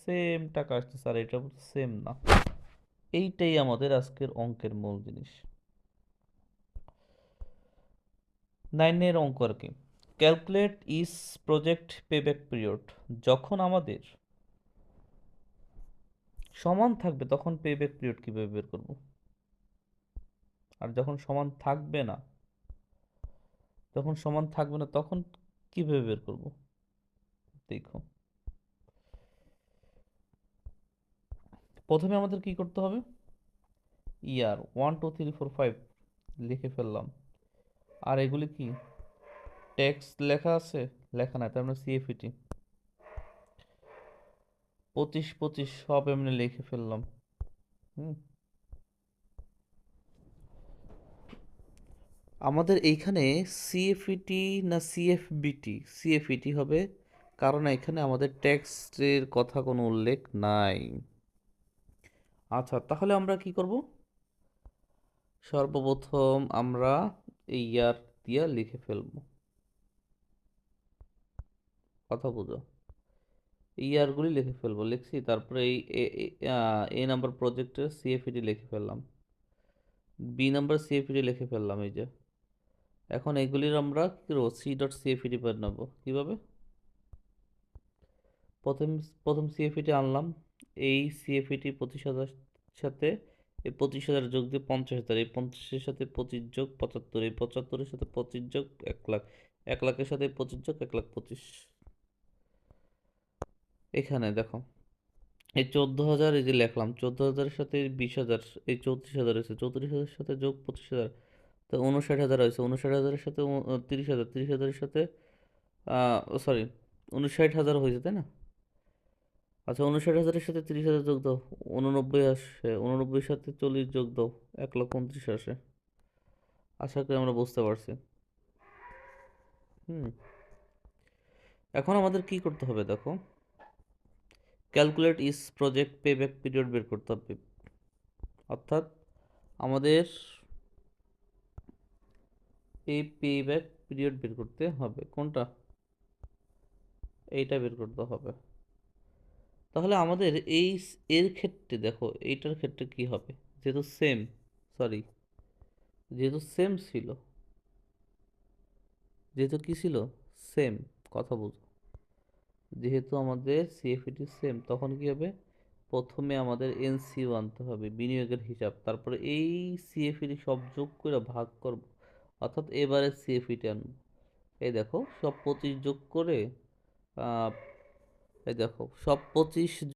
Same টাকা আসছে sir, এটা সেম না। এইটাই আমাদের আজকের অঙ্কের মূল জিনিস। 9 অঙ্ক আর কি। ক্যালকুলেট ইস প্রজেক্ট পেব্যাক পিরিয়ড। যখন আমাদের সমান থাকবে তখন পেব্যাক পিরিয়ড কিভাবে বের করব, আর যখন সমান থাকবে না, তখন কিভাবে বের করব। দেখো, প্রথমে আমাদের কি করতে হবে, ইয়ার 1 2 3 4 5 লিখে ফেললাম। আর এগুলি কি ট্যাক্স লেখা আছে? লেখা নাই, তার মানে সিএফইটি 25 25 সব এমনি লিখে ফেললাম। হুম, আমাদের এইখানে সিএফইটি না সিএফবিটি, সিএফইটি হবে, কারণ এখানে আমাদের ট্যাক্সের কথা কোনো উল্লেখ নাই। আচ্ছা, তাহলে আমরা কি করব, সর্বপ্রথম আমরা এই ইয়ার দিয়া লিখে ফেলবো। কথা বুঝো, ইয়ারগুলি লিখে ফেলবো, লিখছি। তারপরে এই এ নাম্বার প্রজেক্টের সিএফইটি লিখে ফেললাম, বি নাম্বার সিএফইটি লিখে ফেললাম। এই যে এখন এগুলির আমরা কি করবো, সি ডট সিএফইটি বানাবো কিভাবে। প্রথম প্রথম সিএফইটি আনলাম, এই সিএফইটি 25,000 সাথে এই 25,000 যোগ দিয়ে 50,000, এই 50-এর সাথে 25 যোগ 75, এই 75-এর সাথে 25 যোগ 1 লাখ, 1 লাখের সাথে 25 যোগ 1,25,000। এখানে দেখো এই 14,000, এই যে লিখলাম 14,000-এর সাথে 20,000, এই 34,000 হয়েছে, 34,000-এর সাথে যোগ 25,000, তো 59,000 হয়েছে, 59,000-এর সাথে 30,000, 30,000-এর সাথে সরি 59,000 হয়েছে, তাই না? আচ্ছা, 59,000-এর সাথে 30,000 যোগ দাও, 89 আসে, 89-এর সাথে 40 যোগ দাও, 1,29,000 আসে। আশা করি আমরা বুঝতে পারছি। হুম, এখন আমাদের কি করতে হবে দেখো, ক্যালকুলেট ইস প্রজেক্ট পেব্যাক পিরিয়ড বের করতে হবে। অর্থাৎ আমাদের এই পেব্যাক পিরিয়ড বের করতে হবে, কোনটা, এইটা বের করতে হবে। তাহলে আমাদের এর ক্ষেত্রে দেখো, এইটার ক্ষেত্রে কি হবে, যেহেতু সেম, সরি, যেহেতু সেম ছিল, যেহেতু কি ছিল, সেম, কথা বুঝো, যেহেতু আমাদের সিএফইটি সেম, তখন কি হবে, প্রথমে আমাদের এনসিও আনতে হবে, বিনিয়োগের হিসাব, তারপরে এই সিএফইটি সব যোগ করে ভাগ করব, অর্থাৎ এবারে সিএফইটি আনবো। এই দেখো সব 25 যোগ করে, আহ, এই দেখো সব 25